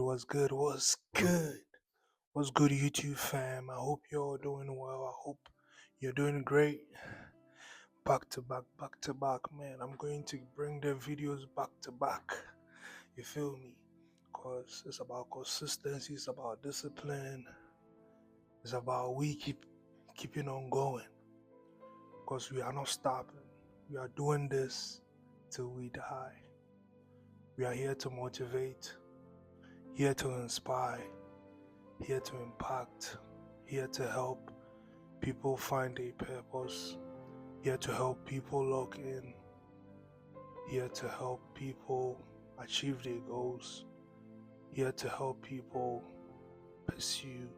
What's good? What's good? What's good, YouTube fam? I hope you're all doing well. I hope you're doing great. Back to back, back to back, man. I'm going to bring the videos back to back. You feel me? Because it's about consistency, it's about discipline, it's about we keeping on going. Because we are not stopping. We are doing this till we die. We are here to motivate, here to inspire, here to impact, here to help people find a purpose, here to help people lock in, here to help people achieve their goals, here to help people pursue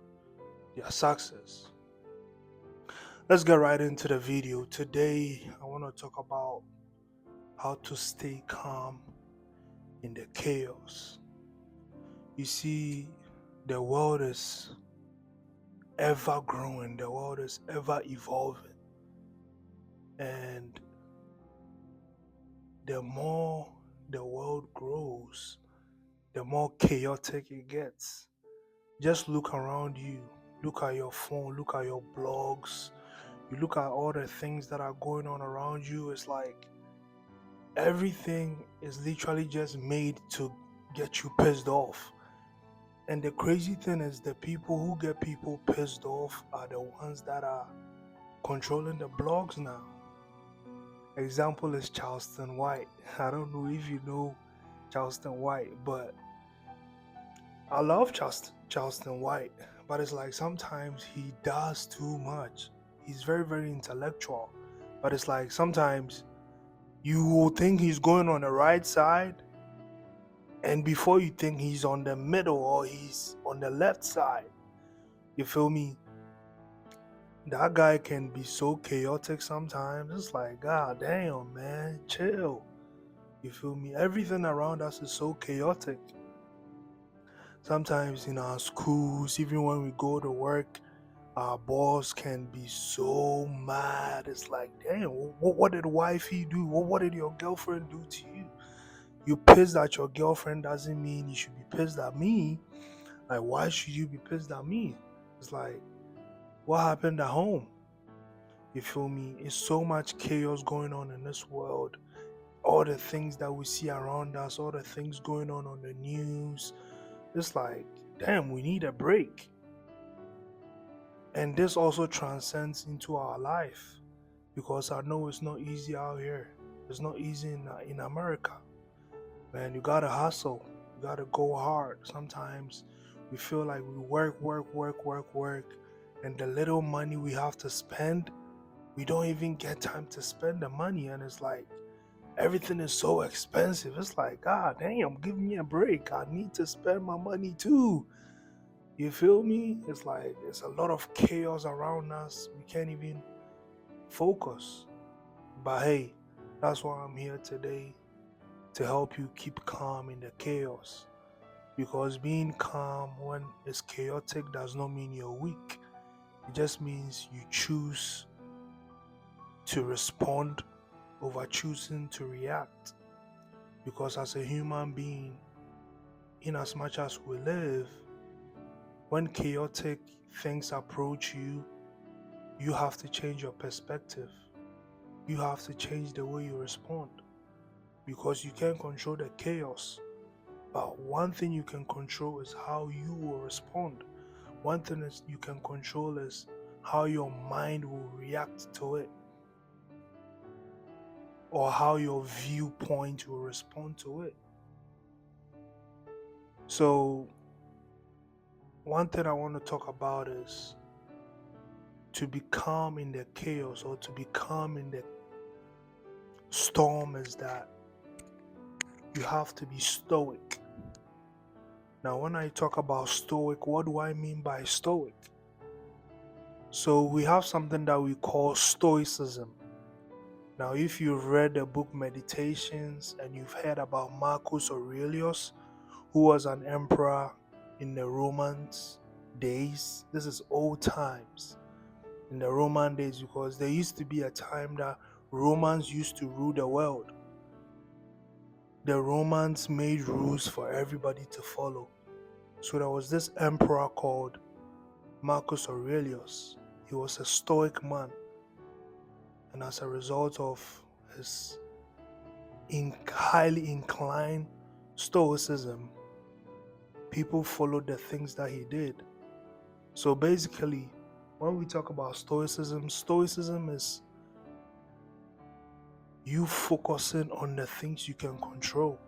their success. Let's get right into the video. Today, I want to talk about how to stay calm in the chaos. You see, the world is ever growing, the world is ever evolving, and the more the world grows, the more chaotic it gets. Just look around you, look at your phone, look at your blogs, you look at all the things that are going on around you. It's like everything is literally just made to get you pissed off. And the crazy thing is, the people who get people pissed off are the ones that are controlling the blogs now. Example is Charleston White. I don't know if you know Charleston White, but I love Charleston White. But it's like sometimes he does too much. He's very, very intellectual. But it's like sometimes you will think he's going on the right side, and before you think he's on the middle or he's on the left side. You feel me? That guy can be so chaotic sometimes. It's like, God damn, man, chill. You feel me? Everything around us is so chaotic. Sometimes in our schools, even when we go to work, our boss can be so mad. It's like, damn, what did wifey do? What did your girlfriend do to you? You pissed at your girlfriend doesn't mean you should be pissed at me. Like, why should you be pissed at me? It's like, what happened at home? You feel me? It's so much chaos going on in this world. All the things that we see around us, all the things going on the news. It's like, damn, we need a break. And this also transcends into our life, because I know it's not easy out here. It's not easy in America. Man, you gotta hustle. You gotta go hard. Sometimes we feel like we work, and the little money we have to spend, we don't even get time to spend the money. And it's like everything is so expensive. It's like, God damn, give me a break. I need to spend my money too. You feel me? It's like it's a lot of chaos around us. We can't even focus. But hey, that's why I'm here today, to help you keep calm in the chaos. Because being calm when it's chaotic does not mean you're weak. It just means you choose to respond over choosing to react. Because as a human being, in as much as we live, when chaotic things approach you, you have to change your perspective. You have to change the way you respond, because you can't control the chaos. But one thing you can control is how you will respond. One thing is you can control is how your mind will react to it, or how your viewpoint will respond to it. So, one thing I want to talk about is to be calm in the chaos, or to be calm in the storm, is that you have to be stoic. Now, when I talk about stoic, what do I mean by stoic? So, we have something that we call stoicism. Now, if you've read the book Meditations and you've heard about Marcus Aurelius, who was an emperor in the Romans days, this is old times. In the Roman days, because there used to be a time that Romans used to rule the world. The Romans made rules for everybody to follow. So there was this emperor called Marcus Aurelius. He was a stoic man, and as a result of his highly inclined stoicism, people followed the things that he did. So basically, when we talk about stoicism is you focusing on the things you can control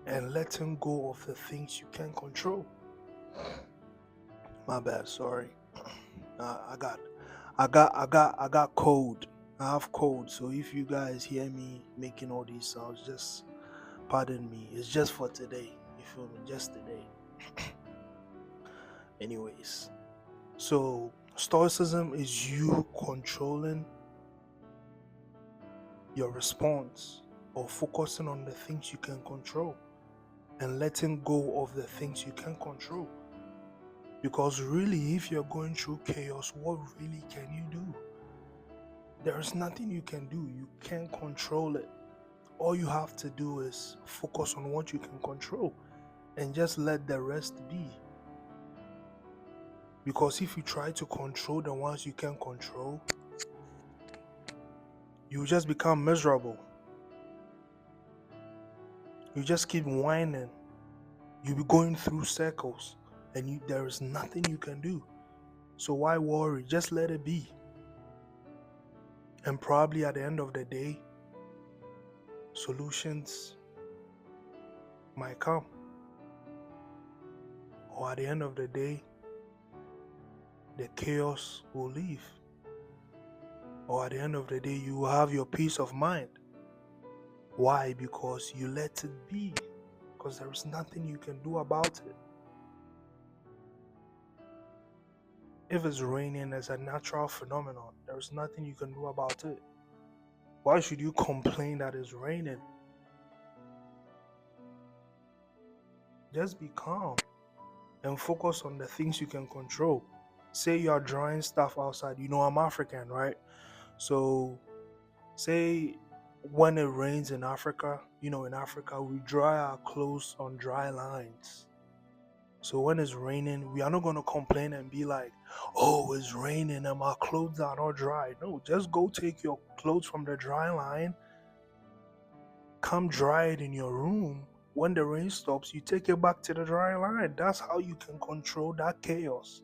and letting go of the things you can't control. My bad, sorry. I got cold. I have cold, so if you guys hear me making all these sounds, just pardon me. It's just for today. You feel me? Just today. Anyways, so stoicism is you controlling your response or focusing on the things you can control and letting go of the things you can't control. Because really, if you're going through chaos, what really can you do? There is nothing you can do. You can't control it. All you have to do is focus on what you can control and just let the rest be. Because if you try to control the ones you can't control, you just become miserable. You just keep whining. You'll be going through circles and there is nothing you can do. So why worry? Just let it be. And probably at the end of the day, solutions might come. Or at the end of the day, the chaos will leave. Or at the end of the day, you will have your peace of mind. Why? Because you let it be. Because there is nothing you can do about it. If it's raining as a natural phenomenon, there is nothing you can do about it. Why should you complain that it's raining? Just be calm and focus on the things you can control. Say you are drying stuff outside. You know, I'm African, right? So say when it rains in Africa, in Africa, we dry our clothes on dry lines. So when it's raining, we are not going to complain and be like, oh, it's raining and my clothes are not dry. No, just go take your clothes from the dry line, come dry it in your room. When the rain stops, you take it back to the dry line. That's how you can control that chaos.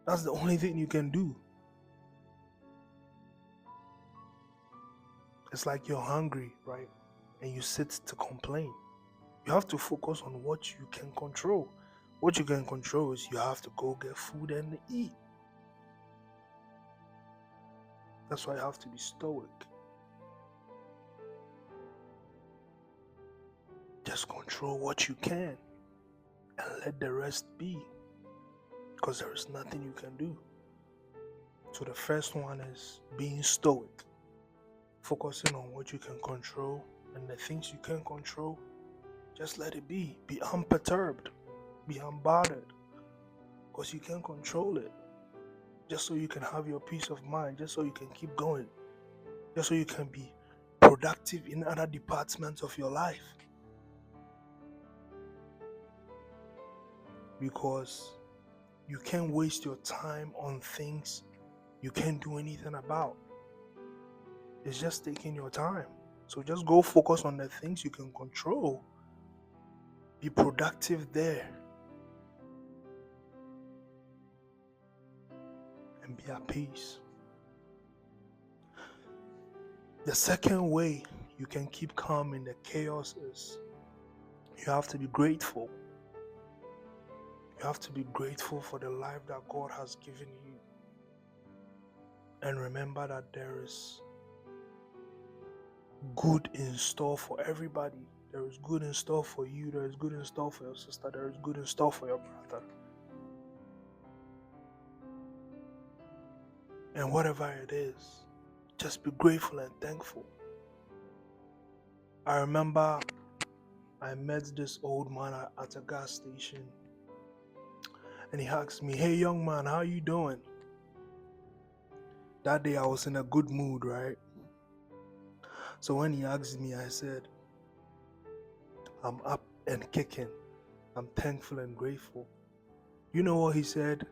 That's the only thing you can do. It's like you're hungry, right? And you sit to complain. You have to focus on what you can control. What you can control is you have to go get food and eat. That's why you have to be stoic. Just control what you can and let the rest be. Because there is nothing you can do. So the first one is being stoic. Focusing on what you can control and the things you can't control. Just let it be. Be unperturbed. Be unbothered. Because you can't control it. Just so you can have your peace of mind. Just so you can keep going. Just so you can be productive in other departments of your life. Because you can't waste your time on things you can't do anything about. It's just taking your time. So just go focus on the things you can control. Be productive there. And be at peace. The second way you can keep calm in the chaos is you have to be grateful. You have to be grateful for the life that God has given you. And remember that there is good in store for everybody. There is good in store for you. There is good in store for your sister. There is good in store for your brother. And whatever it is, just be grateful and thankful. I remember I met this old man at a gas station. And he asked me, hey young man, how you doing? That day I was in a good mood, right? So when he asked me, I said, I'm up and kicking. I'm thankful and grateful. You know what he said?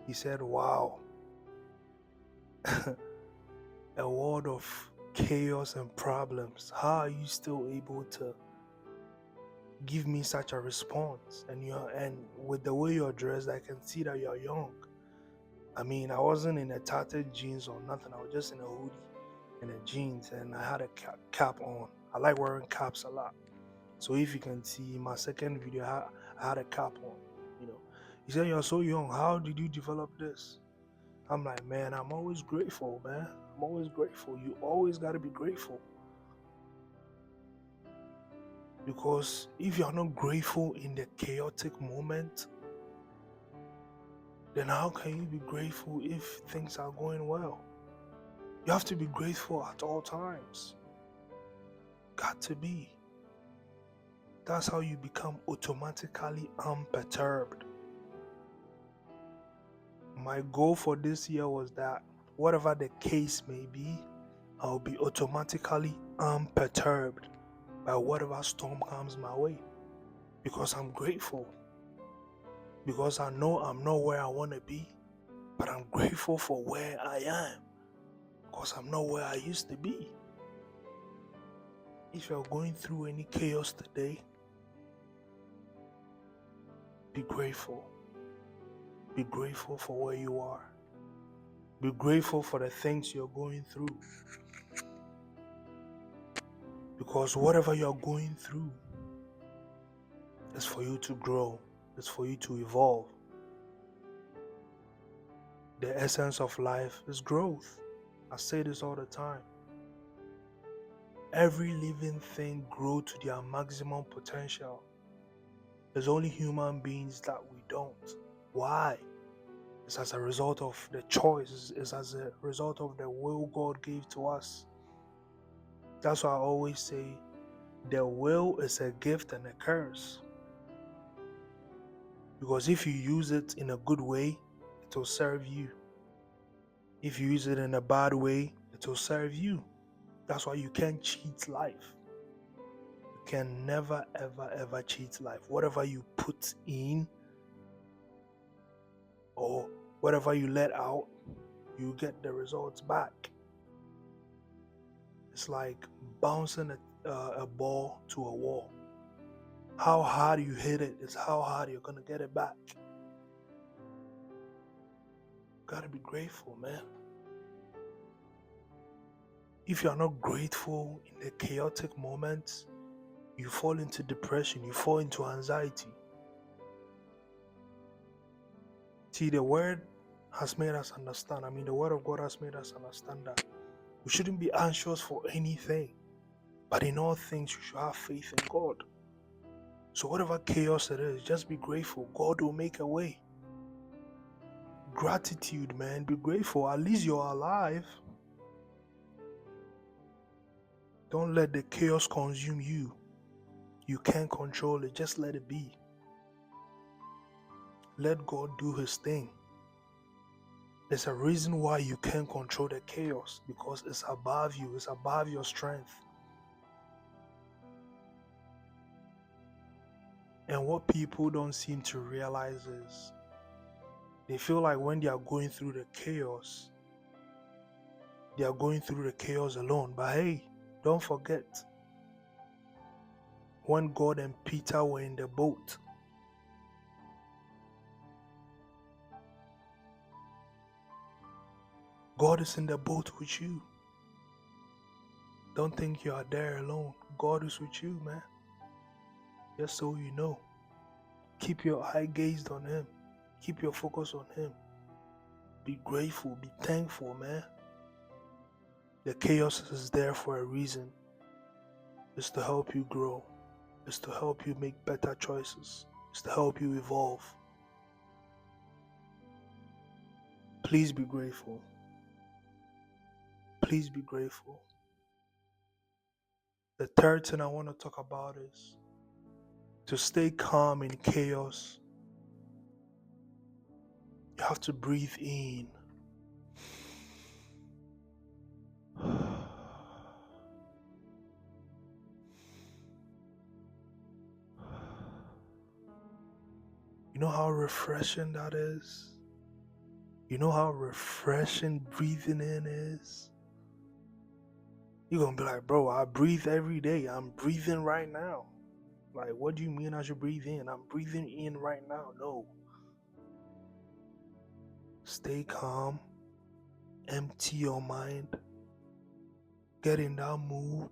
He said, wow, a world of chaos and problems. How are you still able to give me such a response? And with the way you're dressed, I can see that you're young. I mean, I wasn't in a tattered jeans or nothing. I was just in a hoodie and a jeans, and I had a cap on. I like wearing caps a lot. So if you can see in my second video, I had a cap on. You know, he said, "You're so young. How did you develop this?" I'm like, man, I'm always grateful, man. I'm always grateful. You always got to be grateful. Because if you're not grateful in the chaotic moment, then how can you be grateful if things are going well? You have to be grateful at all times. Got to be. That's how you become automatically unperturbed. My goal for this year was that whatever the case may be, I'll be automatically unperturbed by whatever storm comes my way. Because I'm grateful. Because I know I'm not where I want to be, but I'm grateful for where I am. Because I'm not where I used to be. If you're going through any chaos today, be grateful. Be grateful for where you are. Be grateful for the things you're going through. Because whatever you're going through is for you to grow, it's for you to evolve. The essence of life is growth. I say this all the time. Every living thing grows to their maximum potential. There's only human beings that we don't. Why? It's as a result of the choice, it's as a result of the will God gave to us. That's why I always say the will is a gift and a curse. Because if you use it in a good way, it will serve you. If you use it in a bad way, it will serve you. That's why you can't cheat life. You can never, ever, ever cheat life. Whatever you put in or whatever you let out, you get the results back. It's like bouncing a ball to a wall. How hard you hit it is how hard you're going to get it back. Gotta be grateful, man. If you're not grateful in the chaotic moments, you fall into depression, you fall into anxiety. See, the word has made us understand. The word of God has made us understand that we shouldn't be anxious for anything, but in all things, you should have faith in God. So, whatever chaos it is, just be grateful. God will make a way. Gratitude, man. Be grateful. At least you're alive. Don't let the chaos consume you. You can't control it. Just let it be. Let God do His thing. There's a reason why you can't control the chaos, because it's above you. It's above your strength. And what people don't seem to realize is they feel like when they are going through the chaos, they are going through the chaos alone. But hey, don't forget, when God and Peter were in the boat, God is in the boat with you. Don't think you are there alone. God is with you, man. Just so you know. Keep your eye gazed on Him. Keep your focus on Him. Be grateful. Be thankful, man. The chaos is there for a reason. It's to help you grow. It's to help you make better choices. It's to help you evolve. Please be grateful. Please be grateful. The third thing I want to talk about is to stay calm in chaos. You have to breathe in. You know how refreshing that is? You know how refreshing breathing in is? You're gonna be like, bro, I breathe every day. I'm breathing right now. Like, what do you mean I should breathe in? I'm breathing in right now. No. Stay calm, empty your mind, get in that mood,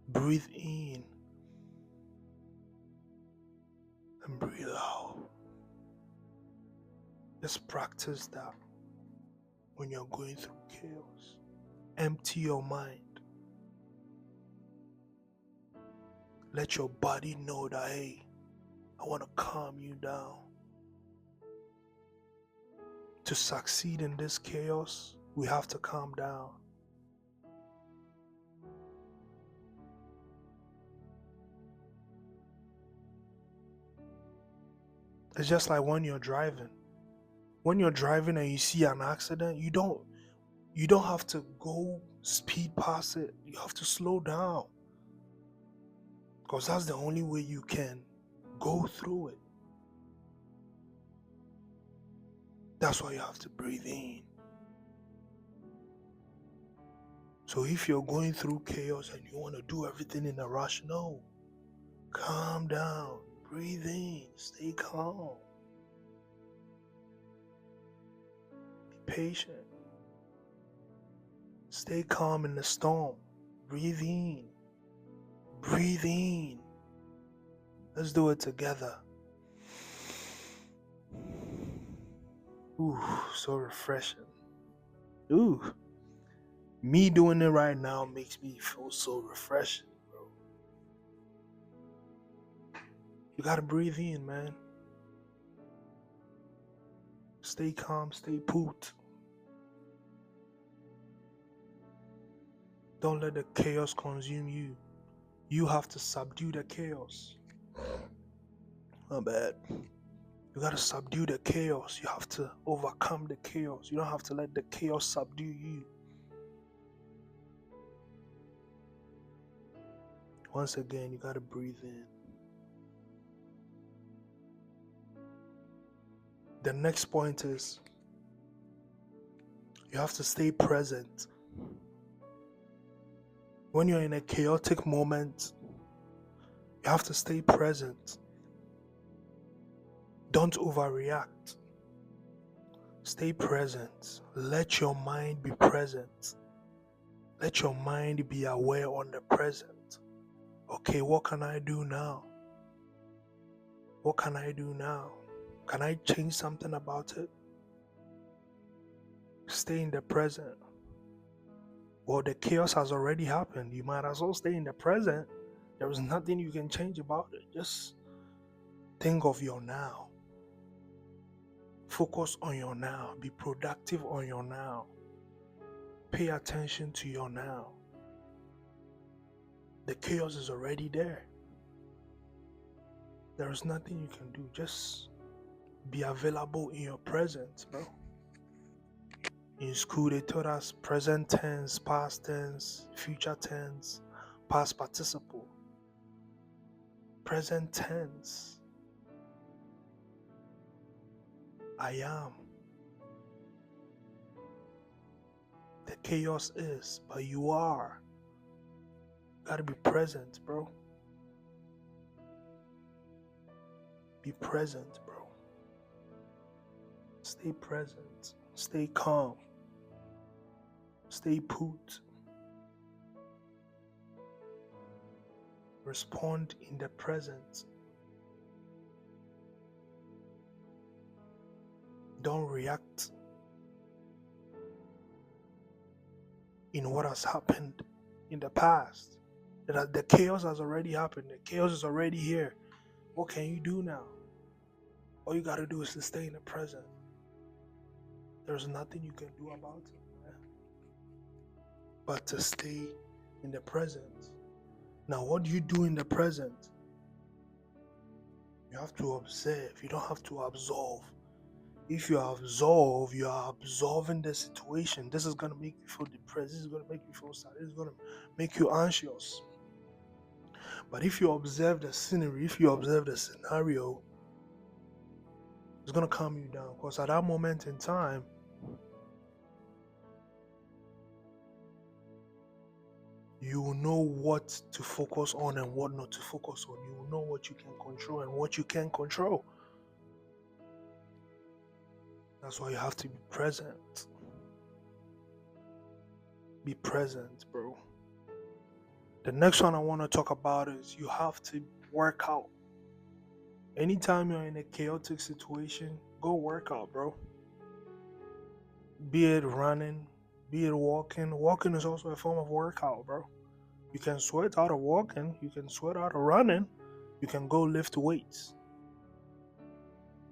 breathe in and breathe out. Just practice that when you're going through chaos. Empty your mind. Let your body know that, hey, I want to calm you down. To succeed in this chaos, we have to calm down. It's just like when you're driving. When you're driving and you see an accident, you don't have to go speed past it. You have to slow down. Because that's the only way you can go through it. That's why you have to breathe in. So if you're going through chaos and you want to do everything in a rush, no. Calm down. Breathe in. Stay calm. Be patient. Stay calm in the storm. Breathe in. Breathe in. Let's do it together. Ooh, so refreshing. Ooh. Me doing it right now makes me feel so refreshing, bro. You gotta breathe in, man. Stay calm, stay put. Don't let the chaos consume you. You have to subdue the chaos. My bad. You gotta subdue the chaos. You have to overcome the chaos. You don't have to let the chaos subdue you. Once again, you gotta breathe in. The next point is you have to stay present. When you're in a chaotic moment, you have to stay present. Don't overreact. Stay present. Let your mind be present. Let your mind be aware on the present. Okay, what can I do now? What can I do now? Can I change something about it? Stay in the present. Well, the chaos has already happened. You might as well stay in the present. There is nothing you can change about it. Just think of your now. Focus on your now. Be productive on your now. Pay attention to your now. The chaos is already there. There is nothing you can do. Just be available in your present, bro. In school, they taught us present tense, past tense, future tense, past participle. Present tense. I am. The chaos is, but you are. You gotta be present, bro. Be present, bro. Stay present. Stay calm. Stay put. Respond in the present. Don't react in what has happened in the past. The chaos has already happened. The chaos is already here. What can you do now? All you gotta do is to stay in the present. There's nothing you can do about it, man. But to stay in the present. Now, what do you do in the present? You have to observe. You don't have to absolve. If you absolve, you are absolving the situation. This is going to make you feel depressed. This is going to make you feel sad. This is going to make you anxious. But if you observe the scenery, if you observe the scenario, It's gonna calm you down because at that moment in time, you will know what to focus on and what not to focus on. You will know what you can control and what you can't control. That's why you have to be present. Be present, bro. The next one I want to talk about is you have to work out. Anytime you're in a chaotic situation, go work out, bro. Be it running, be it walking. Walking is also a form of workout, bro. You can sweat out of walking, you can sweat out of running, you can go lift weights.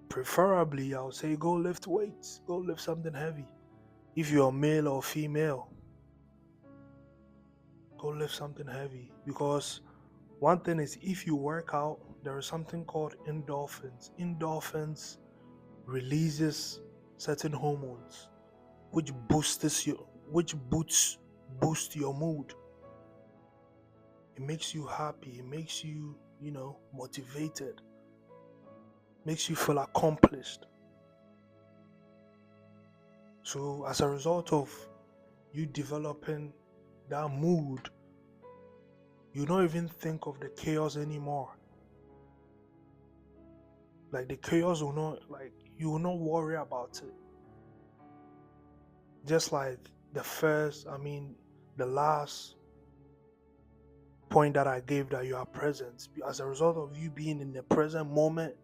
Preferably, I would say go lift weights, go lift something heavy. If you're male or female, go lift something heavy. Because one thing is, if you work out, there is something called endorphins. Endorphins releases certain hormones which boost your mood. It makes you happy, it makes you, motivated, makes you feel accomplished. So as a result of you developing that mood, you don't even think of the chaos anymore. Like the chaos will not, like, you will not worry about it. Just like the last point that I gave, that you are present. As a result of you being in the present moment,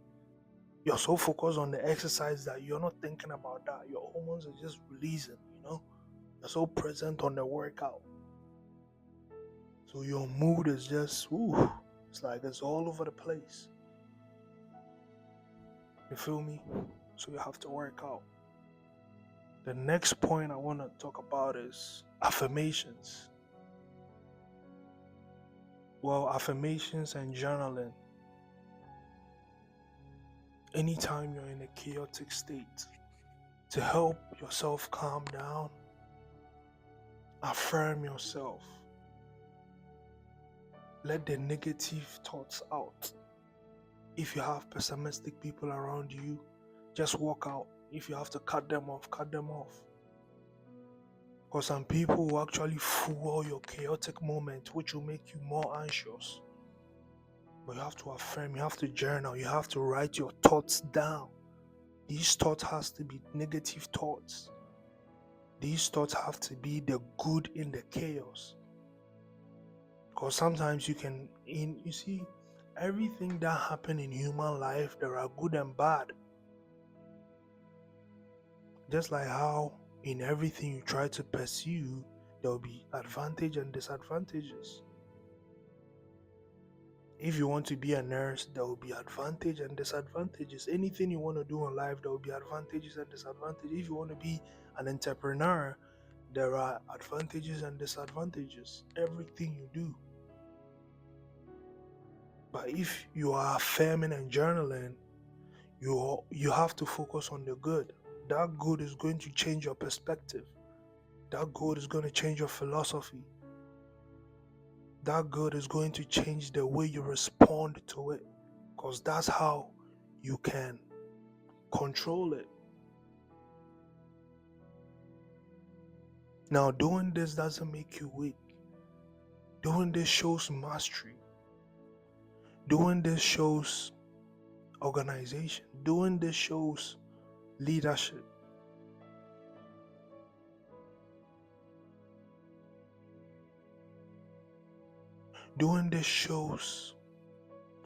you're so focused on the exercise that you're not thinking about that. Your hormones are just releasing. You're so present on the workout. So your mood is just, it's like it's all over the place. You feel me? So you have to work out. The next point I want to talk about is affirmations. Well, affirmations and journaling. Anytime you're in a chaotic state, to help yourself calm down, affirm yourself. Let the negative thoughts out. If you have pessimistic people around you, just walk out. If you have to cut them off, cut them off. Because some people will actually fuel your chaotic moment, which will make you more anxious. But you have to affirm, you have to journal, you have to write your thoughts down. These thoughts has to be negative thoughts. These thoughts have to be the good in the chaos. Because sometimes you see, everything that happens in human life, there are good and bad. Just like how in everything you try to pursue, there will be advantage and disadvantages. If you want to be a nurse, there will be advantage and disadvantages. Anything you want to do in life, there will be advantages and disadvantages. If you want to be an entrepreneur, there are advantages and disadvantages. Everything you do. But if you are affirming and journaling, you have to focus on the good. That good is going to change your perspective. That good is going to change your philosophy. That good is going to change the way you respond to it. Because that's how you can control it. Now, doing this doesn't make you weak. Doing this shows mastery. Doing this shows organization. Doing this shows leadership. Doing this shows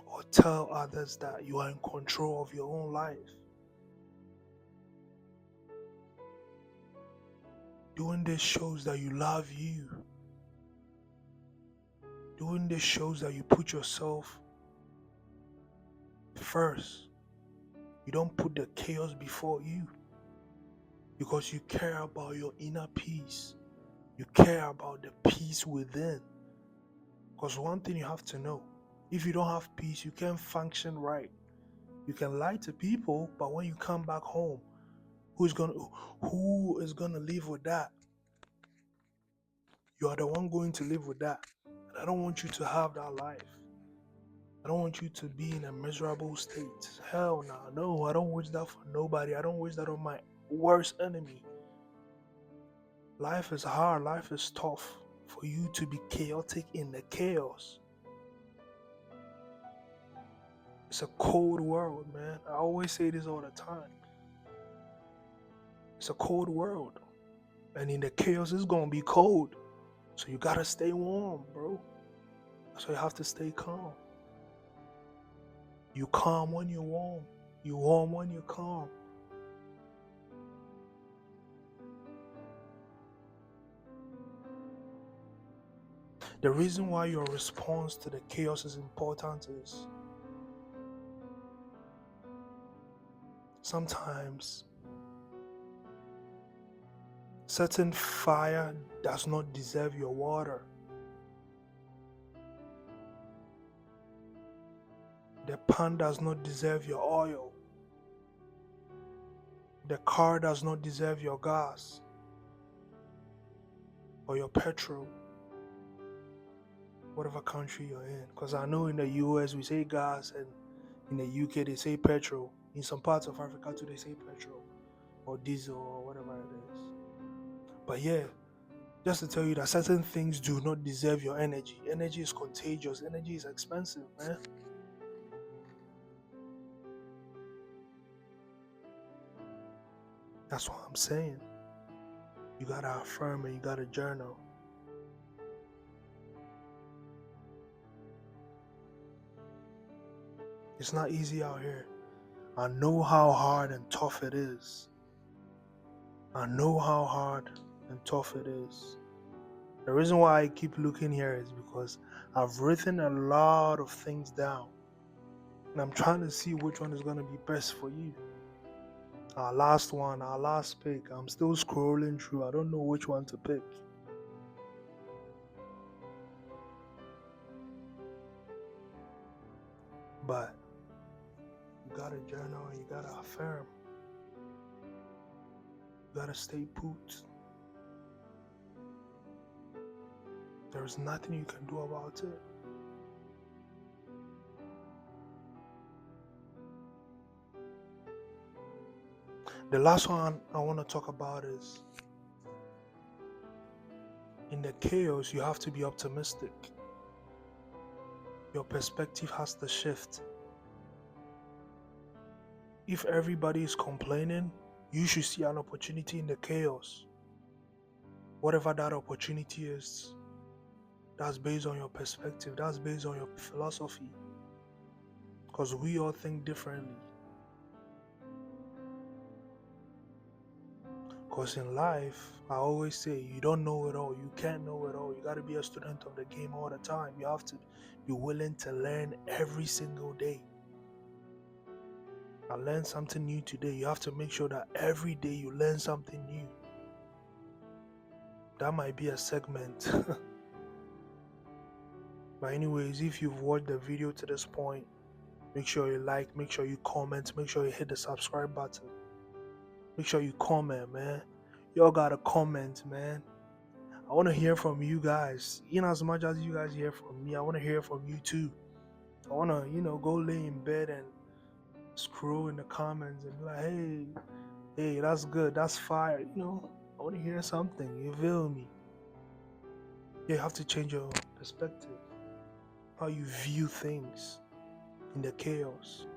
or tell others that you are in control of your own life. Doing this shows that you love you. Doing this shows that you put yourself first. You don't put the chaos before you, because you care about your inner peace. You care about the peace within. Because one thing you have to know, if you don't have peace, you can't function right. You can lie to people, but when you come back home, who is gonna live with that? You are the one going to live with that. And I don't want you to have that life. I don't want you to be in a miserable state. Hell no, no, I don't wish that for nobody. I don't wish that on my worst enemy. Life is hard, life is tough. For you to be chaotic in the chaos. It's a cold world, man. I always say this all the time. It's a cold world. And in the chaos, it's gonna be cold. So you gotta stay warm, bro. That's why you have to stay calm. You calm when you're warm. You warm when you're calm. The reason why your response to the chaos is important is sometimes certain fire does not deserve your water. The pan does not deserve your oil. The car does not deserve your gas or your petrol, whatever country you're in. Because I know in the US we say gas, and in the UK they say petrol. In some parts of Africa too they say petrol or diesel or whatever it is. But yeah, just to tell you that certain things do not deserve your energy. Energy is contagious. Energy is expensive, man. That's what I'm saying. You gotta affirm and you gotta journal. It's not easy out here. I know how hard and tough it is. I know how hard and tough it is. The reason why I keep looking here is because I've written a lot of things down. And I'm trying to see which one is going to be best for you. Our last one, our last pick. I'm still scrolling through. I don't know which one to pick. But you gotta journal and you gotta affirm. You gotta stay put. There's nothing you can do about it. The last one I want to talk about is in the chaos, you have to be optimistic. Your perspective has to shift. If everybody is complaining, you should see an opportunity in the chaos. Whatever that opportunity is, that's based on your perspective, that's based on your philosophy. Because we all think differently. Because in life, I always say, you don't know it all, you can't know it all. You got to be a student of the game all the time. You have to be willing to learn every single day. I learned something new today. You have to make sure that every day you learn something new. That might be a segment. But anyways, if you've watched the video to this point, make sure you like, make sure you comment, make sure you hit the subscribe button. Make sure you comment, man. Y'all gotta comment, man. I want to hear from you guys. In as much as you guys hear from me, I want to hear from you too. I want to, go lay in bed and scroll in the comments and be like, hey, that's good, that's fire. I want to hear something. You feel me? You have to change your perspective, how you view things in the chaos.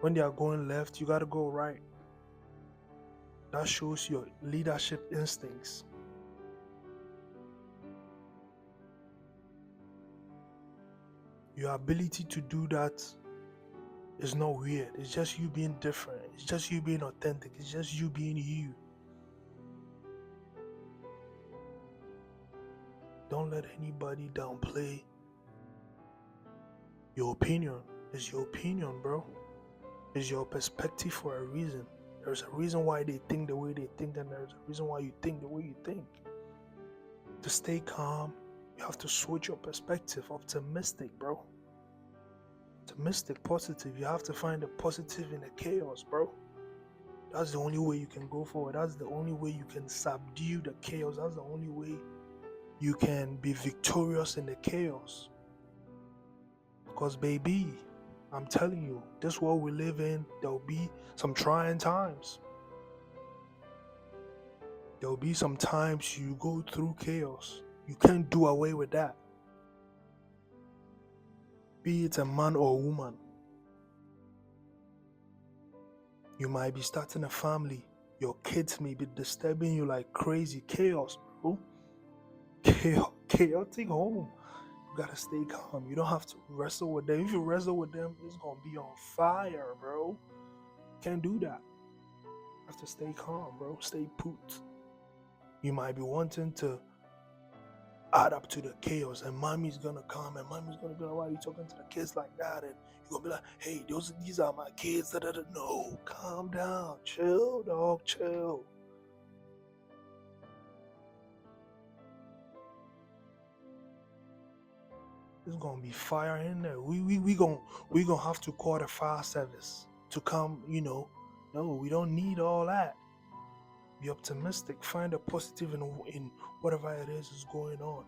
When they are going left, you got to go right. That shows your leadership instincts. Your ability to do that is not weird. It's just you being different. It's just you being authentic. It's just you being you. Don't let anybody downplay your opinion. It's your opinion, bro. It's your perspective for a reason. There's a reason why they think the way they think, and there's a reason why you think the way you think. To stay calm, you have to switch your perspective. Optimistic, bro. Optimistic, positive. You have to find the positive in the chaos, bro. That's the only way you can go forward. That's the only way you can subdue the chaos. That's the only way you can be victorious in the chaos. Cause baby, I'm telling you, this world we live in, there'll be some trying times. There'll be some times you go through chaos. You can't do away with that. Be it a man or a woman. You might be starting a family. Your kids may be disturbing you like crazy. Chaos, bro. Chaotic home. You gotta stay calm. You don't have to wrestle with them. If you wrestle with them, it's gonna be on fire, bro. Can't do that. You have to stay calm, bro. Stay put. You might be wanting to add up to the chaos, and mommy's gonna come, and mommy's gonna be like, why are you talking to the kids like that? And you're gonna be like, hey, these are my kids. Da, da, da. No, calm down, chill, dog, chill. There's gonna be fire in there. We gonna have to call the fire service to come. No, we don't need all that. Be optimistic. Find a positive in whatever it is going on.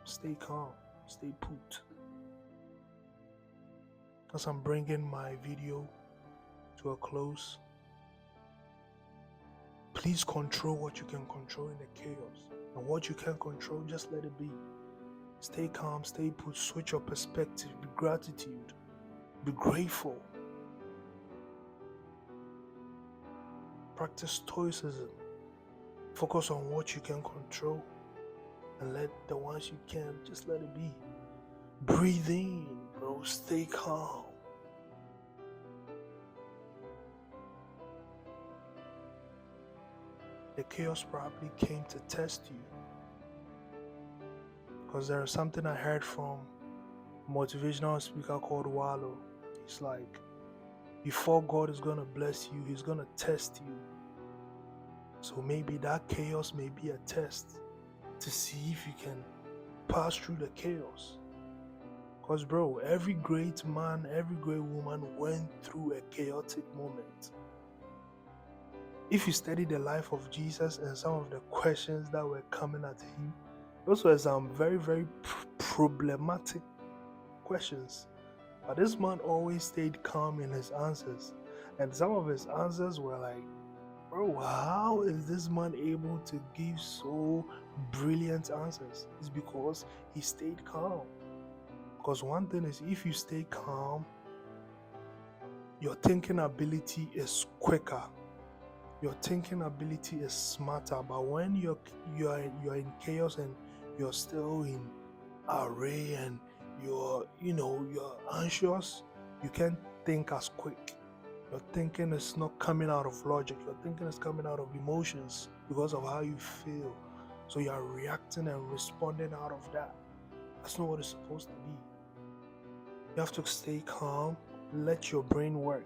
Stay calm. Stay put. As I'm bringing my video to a close, please control what you can control in the chaos. And what you can't control, just let it be. Stay calm, stay put, switch your perspective, be gratitude, be grateful. Practice stoicism. Focus on what you can control and let the ones you can't, just let it be. Breathe in, bro. Stay calm. The chaos probably came to test you. Because there is something I heard from a motivational speaker called Wallow. It's like, before God is going to bless you, He's going to test you. So maybe that chaos may be a test to see if you can pass through the chaos. Because, bro, every great man, every great woman went through a chaotic moment. If you study the life of Jesus and some of the questions that were coming at him, those were some very, very problematic questions. But this man always stayed calm in his answers. And some of his answers were like, bro, how is this man able to give so brilliant answers? It's because he stayed calm. Because one thing is, if you stay calm, your thinking ability is quicker. Your thinking ability is smarter. But when you're in chaos and you're still in array and you're anxious, you can't think as quick. Your thinking is not coming out of logic. Your thinking is coming out of emotions because of how you feel. So you are reacting and responding out of that. That's not what it's supposed to be. You have to stay calm, let your brain work.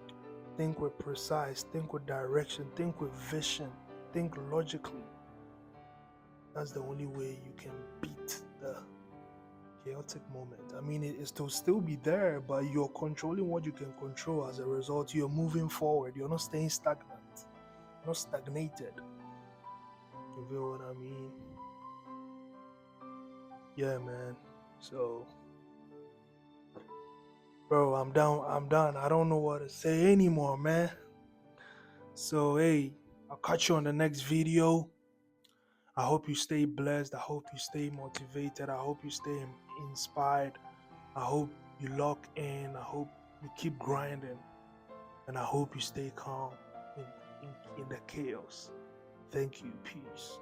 Think with precise, think with direction, think with vision, think logically. That's the only way you can beat the chaotic moment. I mean, it will still be there, but you're controlling what you can control. As a result, you're moving forward. You're not staying stagnant. You're not stagnated. You feel what I mean? Yeah, man. So, bro, I'm done. I don't know what to say anymore, man. So, hey, I'll catch you on the next video. I hope you stay blessed. I hope you stay motivated. I hope you stay inspired. I hope you lock in. I hope you keep grinding. And I hope you stay calm in the chaos. Thank you. Peace.